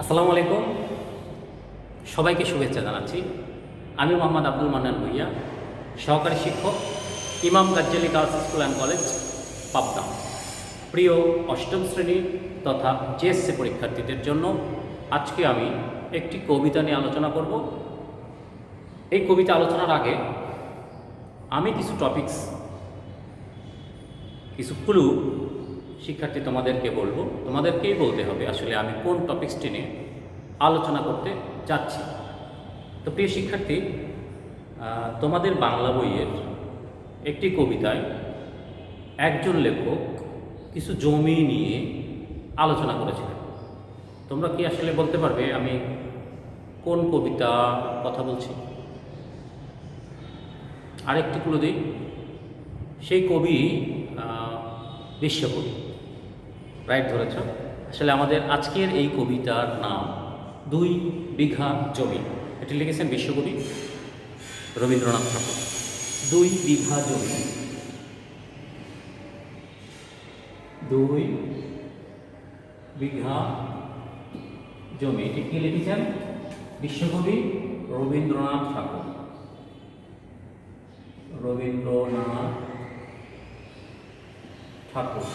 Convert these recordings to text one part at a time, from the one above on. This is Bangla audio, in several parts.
আসসালামু আলাইকুম, সবাইকে শুভেচ্ছা জানাচ্ছি। আমি মোহাম্মদ আব্দুল মান্নান ভুইয়া, সহকারী শিক্ষক, ইমাম Ghazali girls school and college, Pabna. প্রিয় অষ্টম শ্রেণী তথা জেএসসি পরীক্ষার্থীদের জন্য আজকে আমি একটি কবিতা নিয়ে আলোচনা করব। এই কবিতা আলোচনার আগে আমি কিছু টপিকস, কিছু ক্লু শিক্ষার্থী তোমাদেরকে বলবো। তোমাদেরকেই বলতে হবে আসলে আমি কোন টপিকসটি নিয়ে আলোচনা করতে যাচ্ছি। তো প্রিয় শিক্ষার্থী, তোমাদের বাংলা বইয়ের একটি কবিতায় একজন লেখক কিছু জমি নিয়ে আলোচনা করেছিলেন। তোমরা কি আসলে বলতে পারবে আমি কোন কবিতা কথা বলছি? আরেকটি ক্লু দিই, সেই কবি বিশ্বকবি। রাইট ধরেছ। আসলে আমাদের আজকের এই কবিতার নাম 2 বিঘা জমি। এটি লিখেছেন বিশ্বকবি রবীন্দ্রনাথ ঠাকুর। 2 বিঘা জমি, 2 বিঘা জমি, এটি কি লিখেছেন? বিশ্বকবি রবীন্দ্রনাথ ঠাকুর। রবীন্দ্রনাথ ঠাকুর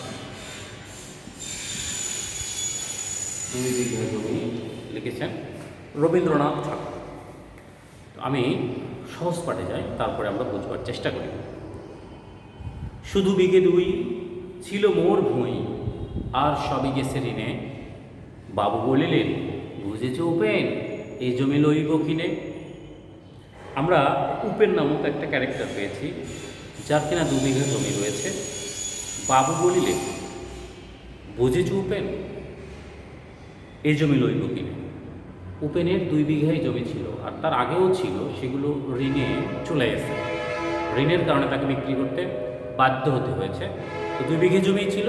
2 বিঘা জমি লিখেছেন রবীন্দ্রনাথ ঠাকুর। আমি সহজ পাঠে যাই, তারপরে আমরা বুঝবার চেষ্টা করি। শুধু বিঘে 2 ছিল মোর ভুঁই, আর সবই গেছে ঋণে। বাবু বলিলেন, বুঝেছ উপেন, এই জমি লইব কিনে। আমরা উপেন নামক একটা ক্যারেক্টার পেয়েছি, যার কিনা 2 বিঘা জমি রয়েছে। বাবু বলিলেন, বুঝেছ উপেন, এই জমি লইব কিনে। উপেনের 2 বিঘাই জমি ছিল, আর তার আগেও ছিল, সেগুলো ঋণে চলে গেছে। ঋণের কারণে তাকে বিক্রি করতে বাধ্য হতে হয়েছে। তো 2 বিঘে জমি ছিল।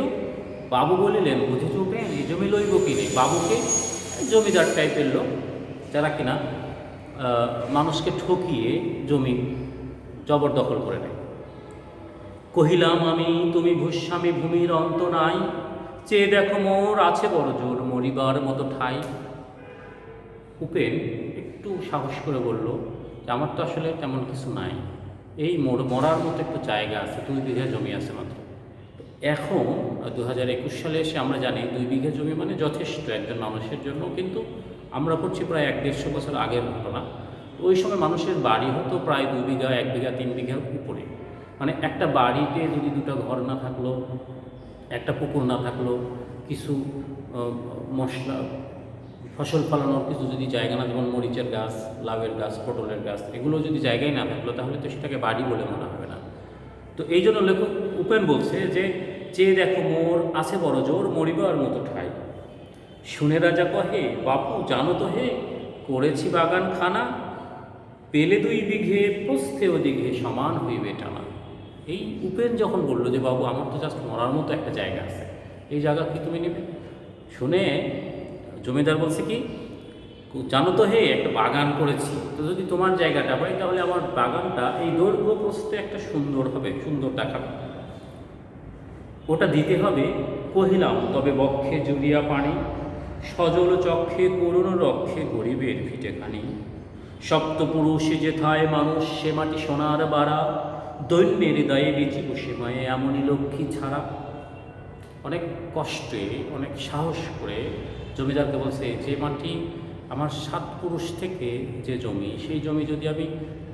বাবু বলিলেন, বুঝেছ উপেন, এই জমি লইব কিনে। বাবুকে জমিদার টাইপের লোক, যারা কিনা মানুষকে ঠকিয়ে জমি জবরদখল করে নেয়। কহিলাম আমি, তুমি ভূস্বামী, ভূমির অন্ত নাই। চেয়ে দেখো মোর আছে বড় জোর, মরিবার মতো ঠাই। উপেন একটু সাহস করে বলল যে আমার তো আসলে তেমন কিছু নাই, এই মরার মতো একটু জায়গা আছে, 2 বিঘা জমি আছে মাত্র। এখন 2021 সালে এসে আমরা জানি 2 বিঘা জমি মানে যথেষ্ট একজন মানুষের জন্য, কিন্তু আমরা পড়ছি প্রায় 1-150 বছর আগের ঘটনা। ওই সময় মানুষের বাড়ি হতো প্রায় 2 বিঘা, 1 বিঘা, 3 বিঘার উপরে। মানে একটা বাড়িতে যদি 2টা ঘর না থাকলো, একটা পুকুর না থাকলো, কিছু মশলা ফসল ফলানোর কিছু যদি জায়গা না, যেমন মরিচের গাছ, লাউয়ের গাছ, পটলের গাছ, এগুলো যদি জায়গায় না থাকলো, তাহলে তো সেটাকে বাড়ি বলে মনে হবে না। তো এই জন্য লেখক উপেন বলছে যে, চেয়ে দেখো মোর আছে বড় জোর, মরিবার মতো ঠাই। শুনে রাজা কহে, বাপু জানো তো হে, করেছি বাগান খানা। পেলে 2 বিঘে, প্রস্থে ওদিঘে, সমান হইবে টানা। এই উপেন যখন বলল যে বাবু আমার তো জাস্ট মরার মতো একটা জায়গা আছে, এই জায়গা কি তুমি নেবে? শুনে জমিদার বলছে কি, জানো তো হে, একটা বাগান করেছি, তো যদি তোমার জায়গাটা পাই তাহলে আমার বাগানটা এই দৈর্ঘ্য প্রস্থে একটা সুন্দর হবে, সুন্দর দেখাবে, ওটা দিতে হবে। কহিলাম তবে বক্ষে জুড়িয়া পানি, সজল চক্ষে করুণ রক্ষে, গরিবের ভিটেখানি। সপ্তপুরুষে যেথায় মানুষ, সে মাটি সোনার বাড়া। দৈন্যের হৃদয়ে বেঁচে বসে মায়ে, এমনই লক্ষ্মী ছাড়া। অনেক কষ্টে, অনেক সাহস করে জমিদারকে বলছে, যে মাটি আমার 7 পুরুষ থেকে যে জমি, সেই জমি যদি আমি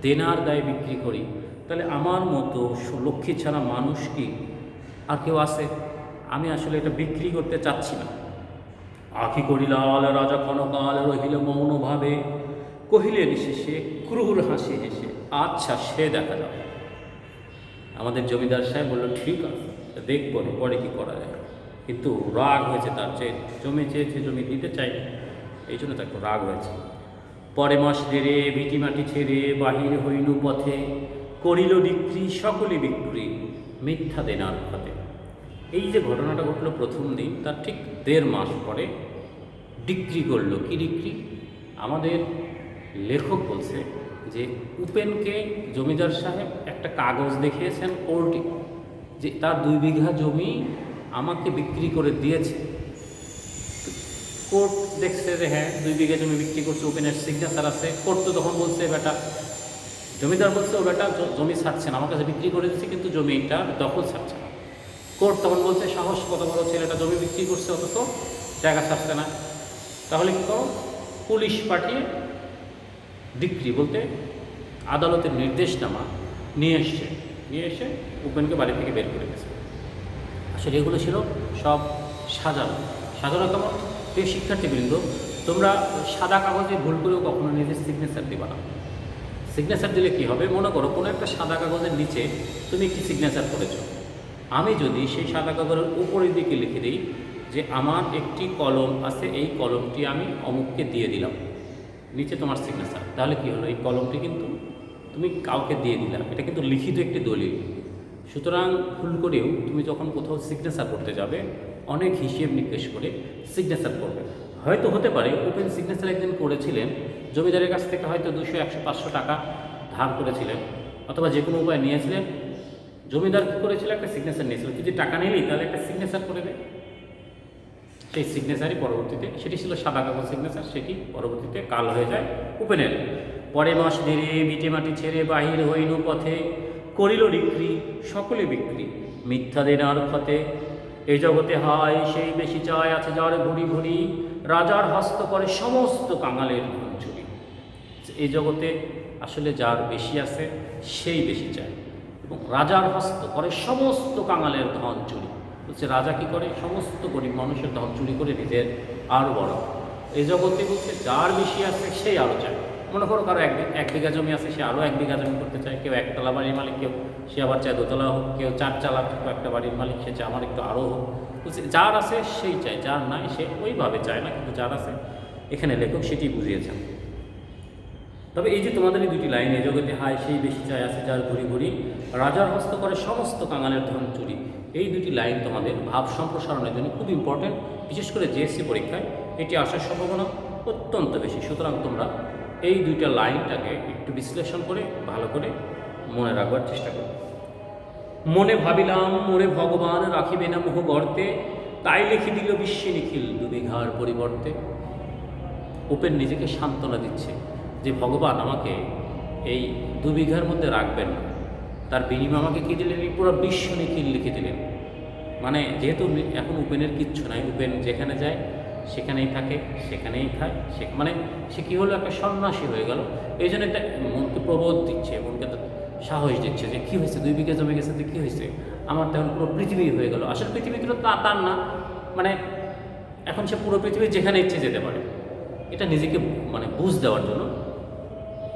দেনার দায়ে বিক্রি করি, তাহলে আমার মতো লক্ষ্মী ছাড়া মানুষ কি আর কেউ আছে? আমি আসলে এটা বিক্রি করতে চাচ্ছি না। আখি করিলাল রাজা ক্ষণকাল, রহিল মৌনভাবে। কহিলেন শেষে ক্রূর হাসি হেসে, আচ্ছা সে দেখা যাবে। আমাদের জমিদার সাহেব বলল, ঠিক আছে, দেখবো পরে কি করা যায়। কিন্তু রাগ হয়েছে তার, জমি চেয়েছে, জমি দিতে চাই, এই জন্য তার রাগ হয়েছে। পরে মাস দেড়ে ভিটি মাটি ছেড়ে বাহির হইল পথে, করিল বিক্রি সকলে বিক্রি, মিথ্যা দেনার খাতে। এই যে ঘটনাটা ঘটলো প্রথম দিন, তার ঠিক 1.5 মাস পরে ডিক্রি করলো। কি ডিক্রি? আমাদের লেখক বলছে যে উপেনকে জমিদার সাহেব একটা কাগজ দেখিয়েছেন কোর্টে, যে তার 2 বিঘা জমি আমাকে বিক্রি করে দিয়েছে। কোর্ট দেখছে যে হ্যাঁ 2 বিঘা জমি বিক্রি করছে, ওপেনের সিগনেচার আছে। কোর্ট তো তখন বলছে বেটা, জমিদার বলছে ও বেটা জমি ছাড়ছে না, আমার কাছে বিক্রি করে দিচ্ছে কিন্তু জমিটা দখল ছাড়ছে না। কোর্ট তখন বলছে সাহস কত বড়, ছেলেটা জমি বিক্রি করছে অথচ জায়গা ছাড়ছে না। তাহলে কী করো, পুলিশ পাঠিয়ে ডিক্রি বলতে আদালতের নির্দেশনামা নিয়ে এসে উপেনকে বাড়ি থেকে বের করে দিয়েছে। আসলে এগুলো ছিল সব সাজানো। কেমন? প্রিয় শিক্ষার্থীবৃন্দ, তোমরা সাদা কাগজে ভুল করেও কখনো নিজের সিগনেচার দিবা না। সিগনেচার দিলে কী হবে, মনে করো কোনো একটা সাদা কাগজের নিচে তুমি একটি সিগনেচার করেছো, আমি যদি সেই সাদা কাগজের উপরের দিকে লিখে দিই যে আমার একটি কলম আছে, এই কলমটি আমি অমুককে দিয়ে দিলাম, নিচে তোমার সিগনেচার, তাহলে কী হলো, এই কলমটি কিন্তু তুমি কাউকে দিয়ে দিলাম, এটা কিন্তু লিখিত একটি দলিল। সুতরাং ভুল করেও তুমি যখন কোথাও সিগনেচার করতে যাবে অনেক হিসেব নিকেশ করে সিগনেচার করবে। হয়তো হতে পারে ওপেন সিগনেচার একদিন করেছিলেন, জমিদারের কাছ থেকে হয়তো 200, 100, 500 টাকা ধার করেছিলেন, অথবা যে কোনো উপায় নিয়েছিলেন। জমিদার কী করেছিল, একটা সিগনেচার নিয়েছিল, যদি টাকা নিলি তাহলে একটা সিগনেচার করে দেয়। সেই সিগনেচারই পরবর্তীতে, সেটি ছিল সাদা কাগজ সিগনেচার, সেটি পরবর্তীতে কাল হয়ে যায় উপেনের। পরে মাস ধীরে ভিটে মাটি ছেড়ে বাহির হইল পথে, করিল বিক্রি সকলে বিক্রি মিথ্যা দেনার ক্ষতে। এই জগতে হয় সেই বেশি চায়, আছে যার ভুরি ভুরি, রাজার হস্ত করে সমস্ত কাঙালের ধন চুরি। এই জগতে আসলে যার বেশি আছে সেই বেশি চায়, এবং রাজার হস্ত করে সমস্ত কাঙালের ধন চুরি। বলছে রাজা কী করে, সমস্ত গরিব মানুষের ধন চুরি করে নিজের আরও বড়। এই জগতে বলছে যার বেশি আছে সেই আরও চায়। মনে করো কারো 1 বিঘা জমি আছে, সে আরও 1 বিঘা জমি করতে চায়। কেউ 1 তলা বাড়ির মালিক, কেউ সে আবার চায় 2 তলা হোক, কেউ 4 চালা একটা বাড়ির মালিক, সে চায় আমার একটু আরও হোক। বলছে যার আছে সেই চায়, যার নাই সে ওইভাবে চায় না, কিন্তু যার আছে, এখানে লেখক সেটি বুঝিয়েছেন। তবে এই যে তোমাদের এই 2টি লাইন, এই জগতে হায় সেই বেশি চায়, আছে যার ঘুরি ঘুরি, রাজার হস্ত করে সমস্ত কাঙালের ধন চুরি, এই 2টি লাইন তোমাদের ভাব সম্প্রসারণের জন্য খুব ইম্পর্টেন্ট। বিশেষ করে জিএসসি পরীক্ষায় এটি আসার সম্ভাবনা অত্যন্ত বেশি। সুতরাং তোমরা এই 2টা লাইনটাকে একটু বিশ্লেষণ করে ভালো করে মনে রাখবার চেষ্টা করো। মনে ভাবিলাম মোরে ভগবান রাখিবে না মোহ গর্তে, তাই লিখে দিল বিশ্বে নিখিল 2 বিঘার পরিবর্তে। উপেন নিজেকে সান্ত্বনা দিচ্ছে যে ভগবান আমাকে এই 2 বিঘার মধ্যে রাখবেন না, তার বিনিময়ে আমাকে কী দিলেন, পুরো বিশ্ব নিখিল লিখে দিলেন। মানে যেহেতু এখন উপেনের কিচ্ছু নাই, উপেন যেখানে যায় সেখানেই থাকে, সেখানেই খায়, মানে সে কী হলো, একটা সন্ন্যাসী হয়ে গেল। এই জন্য একটা মনকে প্রবোধ দিচ্ছে, মনকে সাহস দিচ্ছে যে কী হয়েছে, 2 বিঘা জমে গেছে তো কী হয়েছে, আমার তো এখন পুরো পৃথিবী হয়ে গেল। আসলে পৃথিবী তো তার না, মানে এখন সে পুরো পৃথিবী যেখানে ইচ্ছে যেতে পারে। এটা নিজেকে মানে বুঝ দেওয়ার জন্য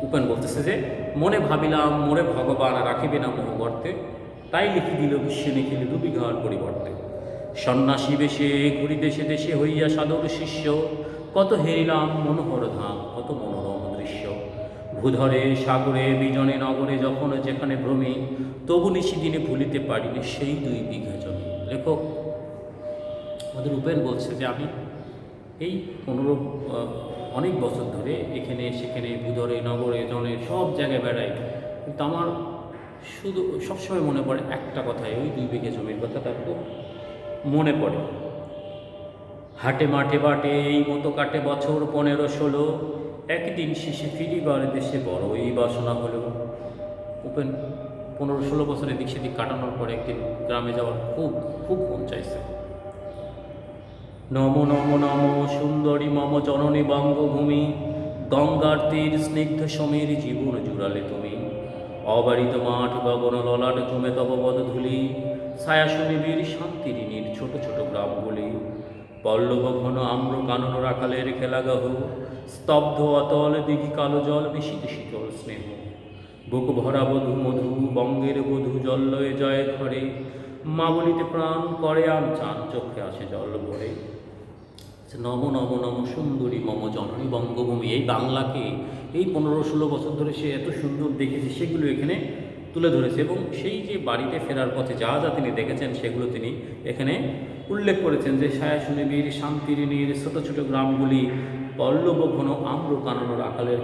উপেন বলতেছে যে মনে ভাবিলাম মোরে ভগবান রাখিবে না মোহ গর্তে, তাই লিখি দিল বিশ্ব নিখিল 2 বিঘার পরিবর্তে। সন্ন্যাসী বেশে ঘুরি দেশে দেশে হইয়া সাধুর শিষ্য, কত হেরিলাম মনোহর ধাম কত মনোরম দৃশ্য। ভূধরে সাগরে বিজনে নগরে যখন যেখানে ভ্রমি, তবু নিশিদিনে ভুলিতে পারিনি সেই 2 বিঘা জমি। লেখক আমাদের উপেন বলছে যে আমি এই অনেক বছর ধরে এখানে সেখানে ভূধরে নগরে জনে সব জায়গায় বেড়াই, কিন্তু আমার শুধু সবসময় মনে পড়ে একটা কথাই, ওই 2 বিঘা জমির কথা তার খুব মনে পড়ে। হাটে মাঠে বাটে এই মতো কাটে বছর 15-16, একদিন শেষে ফিরিবার দেশে বড়ই বাসনা হলো। উপেন 15-16 বছর এদিক সেদিক কাটানোর পরে একদিন গ্রামে যাওয়ার খুব খুব মন চাইছে। নম নম নম সুন্দরী মম জননী বঙ্গভূমি, গঙ্গার তীর স্নিগ্ধ সমীর জীবন জুড়ালে তুমি। অবারিত মাঠ গগন ললাট জমে তব পদধূলি, ছায়া সুনিবিড় শান্তিরিনীর ছোট ছোট গ্রামগুলি। পল্লব ঘন আম্র কানন রাখালের খেলাগাহ, স্তব্ধ অতল দিঘি কালো জল বিশীত শীতল স্নেহ। বুক ভরা বধূ মধু বঙ্গের বধূ জল্লয়ে জয় ঘরে, মা বলিতে প্রাণ করে আম চান চোখে আসে জল ভরে। নম নম নম সুন্দরী মম জননী বঙ্গভূমি, এই বাংলাকে এই 15-16 বছর ধরে সে এত সুন্দর দেখেছে সেগুলো এখানে তুলে ধরেছে, এবং সেই যে বাড়িতে ফেরার পথে যা যা তিনি দেখেছেন সেগুলো তিনি এখানে উল্লেখ করেছেন। যে ছায়া সুনিবিড় শান্তিরিনীর ছোট ছোট গ্রামগুলি, পল্লব ঘন আম্র কানন রাখালের।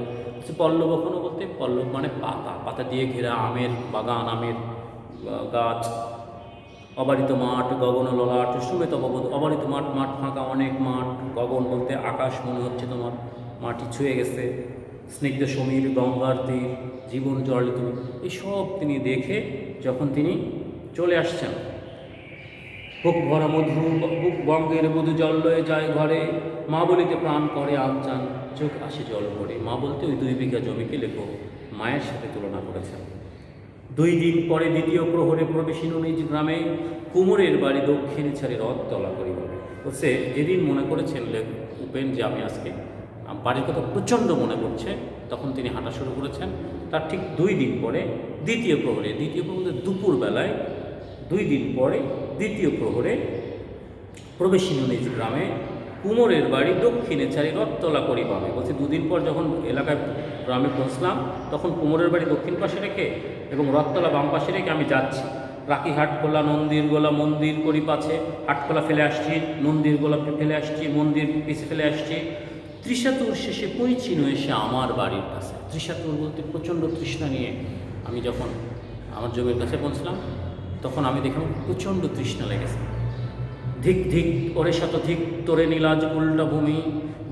পল্লব ঘন বলতে পল্লব মানে পাতা, পাতা দিয়ে ঘেরা আমের বাগান, আমের গাছ, অবারিত মাঠ, গগন ললাট, সুমেত অববোধ। অবারিত মাঠ, মাঠ ফাঁকা, অনেক মাঠ। গগন বলতে আকাশ মনে হচ্ছে তোমার মাটি ছুঁয়ে গেছে। স্নিগ্ধ সমীর, গঙ্গার তীর, জীবন জল তুমি, এইসব তিনি দেখে যখন তিনি চলে আসছেন, বুক ভরা মধু, বুক বঙ্গের মধু জল লয়ে যায় ঘরে, মা বলিতে প্রাণ করে আনচান, চোখ আসে জল ভরে। মা বলতে ওই 2 বিঘা জমিকে লেখক মায়ের সাথে তুলনা করেছেন। 2 দিন পরে দ্বিতীয় প্রহরে প্রবেশিন নিজ গ্রামে, কুমোরের বাড়ি দক্ষিণে ছাড়ি রথ তলা করিভাবে। বলছে যেদিন মনে করেছেন উপেন যে আমি আজকে বাড়ির কথা প্রচণ্ড মনে পড়ছে, তখন তিনি হাঁটা শুরু করেছেন। তার ঠিক 2 দিন পরে দ্বিতীয় প্রহরে, দুপুরবেলায় 2 দিন পরে দ্বিতীয় প্রহরে প্রবেশিন নিজ গ্রামে, কুমোরের বাড়ি দক্ষিণে ছাড়ি রথতলা করিভাবে। বলছে 2 দিন পর যখন এলাকায় গ্রামে পৌঁছলাম, তখন কুমোরের বাড়ি দক্ষিণ পাশে রেখে এবং রথতলা বাম পাশে রেখে আমি যাচ্ছি। রাখি হাটখোলা, নন্দীর গোলা, মন্দির করি পাছে, হাটখোলা ফেলে আসছি, নন্দীর গোলা ফেলে আসছি, মন্দির পিছে ফেলে আসছি। ত্রিশাতুর শেষে পৌঁছিন এসে আমার বাড়ির কাছে। ত্রিশাতুর বলতে প্রচণ্ড তৃষ্ণা নিয়ে আমি যখন আমার জমির কাছে পৌঁছলাম, তখন আমি দেখলাম প্রচণ্ড তৃষ্ণা লেগেছে। ধিক ধিক ওরে শত ধিক তোরে নীলাজ উল্টা ভূমি,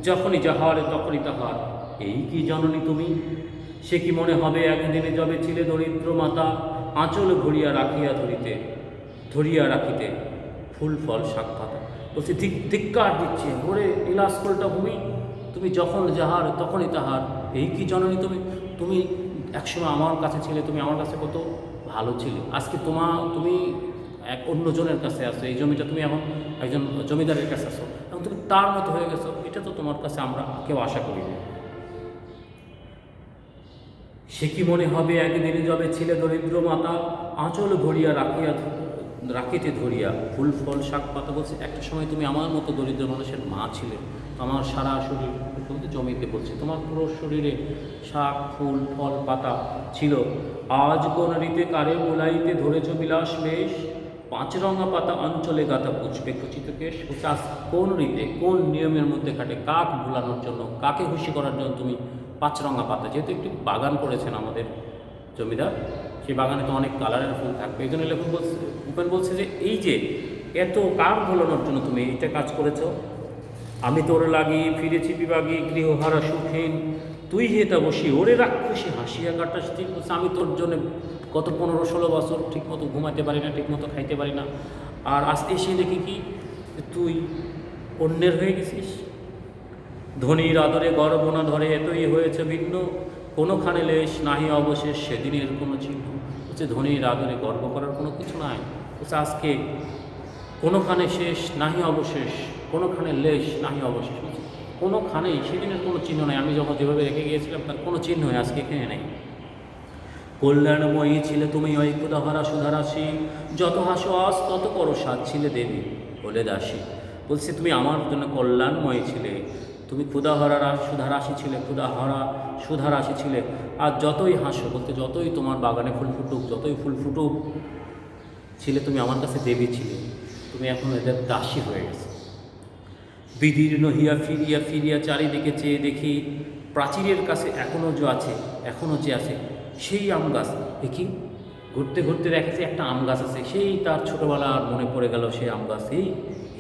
যখনই যাহার তখনই তাহার, এই কি জননী তুমি? সে কি মনে হবে একদিনে যবে ছিলে দরিদ্র মাতা, আঁচল ঘুরিয়া ধরিয়া রাখিতে ফুল ফল শাক পাতা। বলছি ধিক্কার দিচ্ছে, ওরে নীলাজ উল্টা ভূমি, তুমি যখন যাহার তখনই তাহার, এই কি জননী তুমি? তুমি একসময় আমার কাছে ছিলে, তুমি আমার কাছে কত ভালো ছিলে, আজকে তুমি এক অন্যজনের কাছে আসো। এই জমিটা তুমি এখন একজন জমিদারের কাছে আসো, এখন তুমি তার মতো হয়ে গেছো। এটা তো তোমার কাছে আমরা কেউ আশা করি না। সে কি মনে হবে একদিনে যবে ছিলে দরিদ্র মাতা, আঁচল ভরিয়া রাখিতে ধরিয়া ফুল ফল শাক পাতা। বলছে একটা সময় তুমি আমার মতো দরিদ্র মানুষের মা ছিলে, আমার সারা শরীর জমিতে বলছে, তোমার পুরো শরীরে শাক ফুল ফল পাতা ছিল। আজ কোন রীতে কারে মোলাইতে ধরেছ বিলাস বেশ, 5 রঙা পাতা অঞ্চলে গাতা পুষ্পে খচিত কেশ। আজ কোন রীতে কোন নিয়মের মধ্যে খাটে কাক ভুলানোর জন্য, কাকে খুশি করার জন্য তুমি 5 রঙা পাতা। যেহেতু একটি বাগান করেছেন আমাদের জমিদার, সেই বাগানে তো অনেক কালারের ফুল থাকবে। এই জন্য উপেন বলছে যে এই যে এত কাক ভোলানোর জন্য তুমি এইটা কাজ করেছো। আমি তোর লাগি ফিরেছি বিভাগী, গৃহহারা সুখহীন, তুই হেতা বসি ওরে রাক্ষসী হাসিয়া কাটাস। ঠিক বলছে, আমি তোর জন্য গত 15-16 বছর ঠিক মতো ঘুমাতে পারি না, ঠিক মতো খাইতে পারি না, আর আজকে এসে দেখি কি তুই অন্যের হয়ে গেছিস। ধনীর আদরে গর্ব না ধরে এতই হয়েছে ভিন্ন, কোনোখানে লেশ নাহি অবশেষ সেদিনের কোনো চিহ্ন। হচ্ছে ধনীর আদরে গর্ব করার কোনো কিছু নাই। হচ্ছে আজকে কোনোখানে শেষ নাহি অবশেষ, কোনোখানে লেশ নাহি অবশেষ, কোনোখানেই সেদিনের কোনো চিহ্ন নাই। আমি যখন যেভাবে রেখে গিয়েছিলাম তার কোনো চিহ্ন আজকে এখানে নেই। কল্যাণময়ী ছিলে তুমি ওই ক্ষুধাহারা সুধারাশি, যত হাসো আজ তত করো সাজ ছিলে দেবী বলে দাসী। বলছে তুমি আমার জন্য কল্যাণময়ী ছিলে, তুমি ক্ষুধাহারা সুধারাশি ছিলে, সুধারাশি ছিলে। আর যতই হাসো বলতে যতই তোমার বাগানে ফুল ফুটুক, যতই ফুল ফুটুক ছিলে, তুমি আমার কাছে দেবী ছিলে, তুমি এখন এদের দাসী হয়ে গেছে। বিদীর্ণ হিয়া ফিরিয়া ফিরিয়া চারিদিকে চেয়ে দেখি, প্রাচীরের কাছে এখনও যে আছে সেই আম গাছ। দেখি ঘুরতে ঘুরতে দেখেছি একটা আম গাছ আছে, সেই তার ছোটোবেলার মনে পড়ে গেল সেই আম গাছ।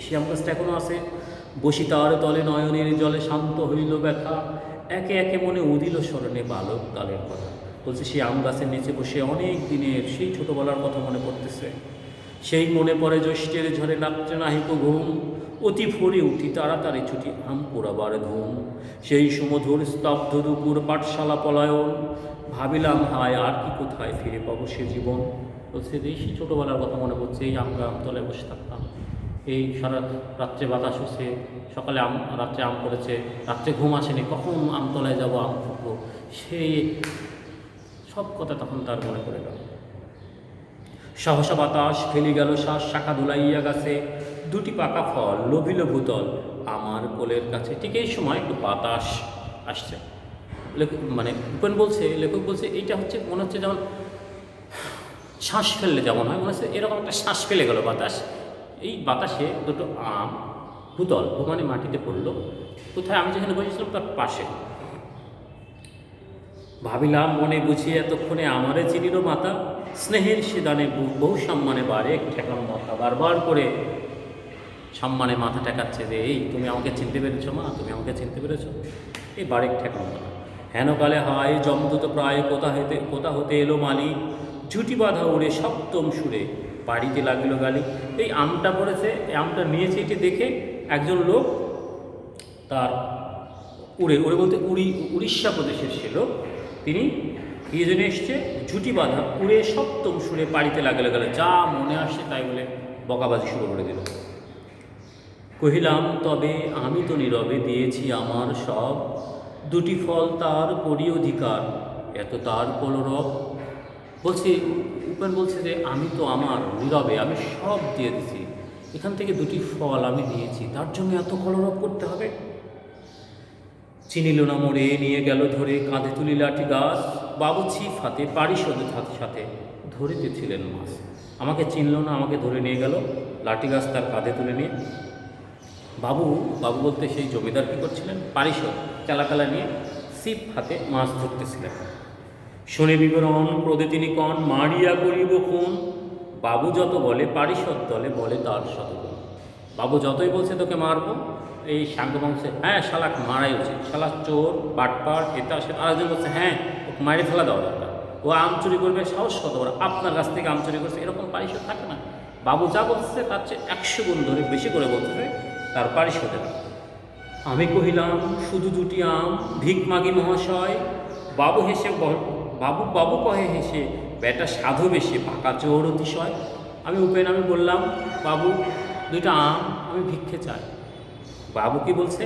সেই আম গাছটা এখনও আছে। বসি তার তলে নয়নের জলে শান্ত হইল ব্যথা, একে একে মনে উদিল স্মরণে বালক কালের কথা। বলছে সেই আম গাছের নিচে বসে অনেক দিনের সেই ছোটোবেলার কথা মনে পড়তেছে। সেই মনে পড়ে জ্যৈষ্ঠের ঝরে রাত্রে নাহিক ঘুম, অতি ভোরে উঠি তাড়াতাড়ি ছুটি আম পোড়াবার ধুম। সেই সুমধুর স্তব্ধ দুপুর পাঠশালা পলায়ন, ভাবিলাম হায় আর কি কোথায় ফিরে পাবো সে জীবন। বলছে এই সেই ছোটোবেলার কথা মনে পড়ছে, এই আমরা আমতলায় বসে থাকতাম, এই সারা রাত্রে বাতাস হচ্ছে, সকালে রাত্রে আম পড়েছে, রাত্রে ঘুম আসেনি, কখন আমতলায় যাবো আম ফুটবো, সেই সব কথা তখন তার মনে পড়ে গেল। সহসা বাতাস ফেলি গেল শ্বাস, শাখা ধুলাইয়া গাছে, 2টি পাকা ফল লোভিল ভূতল আমার কোলের কাছে। ঠিক এই সময় একটু বাতাস আসছে। লেখক বলছে এইটা হচ্ছে মনে হচ্ছে যেমন শ্বাস ফেললে যেমন হয়, মনে হচ্ছে এরকম একটা শ্বাস ফেলে গেল বাতাস। এই বাতাসে 2টো আম ভূতল, মাটিতে পড়লো। কোথায়? আমি যেখানে বসেছিলাম তার পাশে। ভাবিলাম মনে বুঝিয়ে এতক্ষণে আমারে চিনিল মাতা, স্নেহের সিদানে বহু সম্মানে বারে ঠেকানো মাথা। বারবার করে সম্মানে মাথা ঠেকাচ্ছে যে এই তুমি আমাকে চিনতে পেরেছো মা, তুমি আমাকে চিনতে পেরেছো, এই বারেক ঠেকানো মাথা। হেনকালে হায় জমদূত প্রায় কোথা হতে এলো মালি, ঝুটি বাঁধা উড়ে সপ্তম সুরে বাড়িতে লাগিল গালি। এই আমটা পড়েছে, এই আমটা নিয়েছে, এটি দেখে একজন লোক তার উড়ে বলতে উড়িষ্যা প্রদেশের সে লোক, তিনি কি জন্য এসছে, ঝুটি বাঁধা উড়ে সপ্তম সুরে বাড়িতে লাগিল গেল, যা মনে আসছে তাই বলে বকাবাজি শুরু করে দিল। কহিলাম তবে আমি তো নীরবে দিয়েছি আমার সব, দুটি ফল তার করি অধিকার, এত তার কলরব। বলছি উপেন বলছে যে আমি তো আমার নীরবে আমি সব দিয়ে দিছি, এখান থেকে দুটি ফল আমি নিয়েছি, তার জন্য এত কলরব করতে হবে। চিনিল না মোড়ে নিয়ে গেল ধরে, কাঁধে তুলি লাঠি গাছ, বাবু ছিপ হাতে পারিষদের সাথে সাথে ধরিতেছিলেন মাছ। আমাকে চিনল না, আমাকে ধরে নিয়ে গেল লাঠি গাছ তার কাঁধে তুলে নিয়ে। বাবু বলতে সেই জমিদার কী করছিলেন, পারিষদ চালাকালা নিয়ে ছিপ হাতে মাছ ধরতেছিলেন। শুনে বিবরণ ক্রোধে তিনি কন, মারিয়া করিব খুন। বাবু যত বলে পারিষদ দলে বলে তার শতগুণ। বাবু যতই বলছে তোকে মারবো, এই সাঙ্গ বংশে হ্যাঁ শালাক মারাই উচিত, শালা চোর বাটপার এটা সেটা। আরেকজন বলছে হ্যাঁ ওকে মারে ফেলা দেওয়া দরকার, ও আম চুরি করবে, সাহস কত বড়, আপনার কাছ থেকে আম চুরি করছে, এরকম পারিষদ থাকে না। বাবু যা বলছে তার চেয়ে 100 গুণ ধরে বেশি করে বলতেছে তার পারিষদের। আমি কহিলাম শুধু দুটি আম, ভিক মাগি মহাশয়। বাবু হেসে বাবু কহে হেসে, বেটা সাধু বেশি পাকা চোর অতিশয়। আমি বললাম বাবু দুইটা আম, আমি ভিক্ষে চাই। বাবু কি বলছে,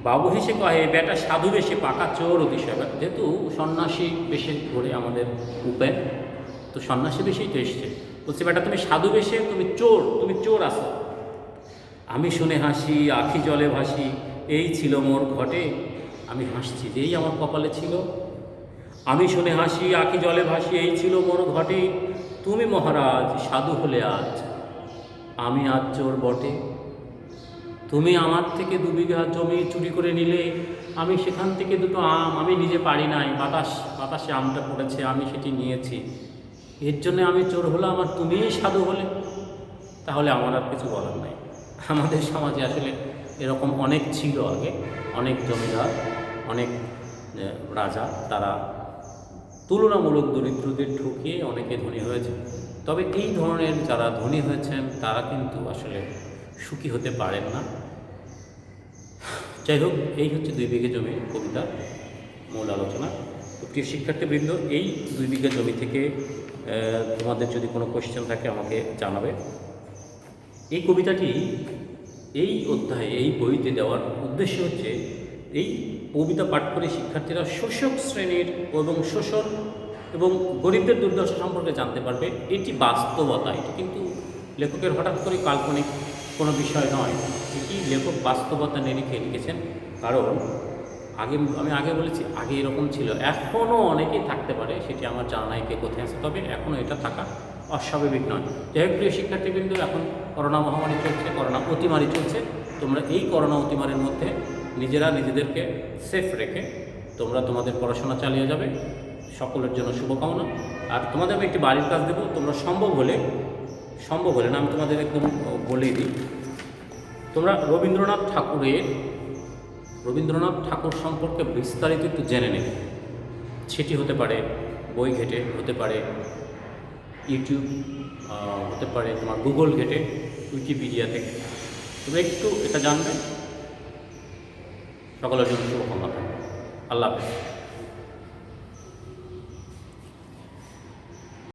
বাবু হেসে কহে বেটা সাধু বেশি পাকা চোর অতিশয়। যেহেতু সন্ন্যাসী বেশে ঘুরে আমাদের উপেন, তো সন্ন্যাসী বেশিই তো এসছে, বলছে বেটা তুমি সাধু বেশে, তুমি চোর আসো। আমি শুনে হাসি আখি জলে ভাসি, এই ছিল মোর ঘটে। আমি হাসছি যে এই আমার কপালে ছিল। আমি শুনে হাসি আখি জলে ভাসি, এই ছিল মোর ঘটে। তুমি মহারাজ সাধু হলে আজ, আমি আজ চোর বটে। তুমি আমার থেকে 2 বিঘা জমি চুরি করে নিলে, আমি সেখান থেকে দুটো আম, আমি নিজে পারি নাই, বাতাসে আমটা পড়েছে, আমি সেটি নিয়েছি, এর জন্য আমি চোর হলাম, আর তুমিই সাধু হলে। তাহলে আমার আর কিছু বলার নাই। আমাদের সমাজে আসলে এরকম অনেক ছিল আগে, অনেক জমিদার, অনেক রাজা, তারা তুলনামূলক দরিদ্রদের ঠকিয়ে অনেকে ধনী হয়েছে। তবে এই ধরনের যারা ধনী হয়েছেন তারা কিন্তু আসলে সুখী হতে পারেন না। যাই হোক, এই হচ্ছে 2 বিঘে জমি কবিতা মূল আলোচনা। তো প্রিয় শিক্ষার্থীবৃন্দ, এই 2 বিঘা জমি থেকে তোমাদের যদি কোনো কোয়েশ্চেন থাকে আমাকে জানাবে। এই কবিতাটি এই অধ্যায়ে এই বইতে দেওয়ার উদ্দেশ্য হচ্ছে এই কবিতা পাঠ করে শিক্ষার্থীরা শোষক শ্রেণীর এবং শোষণ এবং গরিবদের দুর্দশা সম্পর্কে জানতে পারবে। এটি বাস্তবতা, এটি কিন্তু লেখকের হঠাৎ করে কাল্পনিক কোনো বিষয় নয়, এটি লেখক বাস্তবতা নিরিখে লিখেছেন। কারণ আমি আগে বলেছি, আগে এরকম ছিল, এখনও অনেকেই থাকতে পারে, সেটি আমার জানা নাই কে কোথায় আছে, তবে এখনও এটা থাকা অস্বাভাবিক নয়। যাই হোক প্রিয় শিক্ষার্থীবৃন্দ, এখন করোনা মহামারী চলছে, করোনা অতিমারি চলছে। তোমরা এই করোনা অতিমারির মধ্যে নিজেদেরকে সেফ রেখে তোমরা তোমাদের পড়াশোনা চালিয়ে যাবে। সকলের জন্য শুভকামনা। আর তোমাদের আমি একটি বাড়ির কাজ দেবো, তোমরা সম্ভব হলে না, আমি তোমাদের একদম বলেই দিই, তোমরা রবীন্দ্রনাথ ঠাকুর সম্পর্কে বিস্তারিত একটু জেনে নেবে। সেটি হতে পারে বই ঘেটে, হতে পারে ইউটিউব, হতে পারে তোমার গুগল ঘেটে, উইকিপিডিয়া থেকে তোমরা একটু এটা জানবে। সকলের জন্য শুভকামনা। আল্লাহ হাফেজ।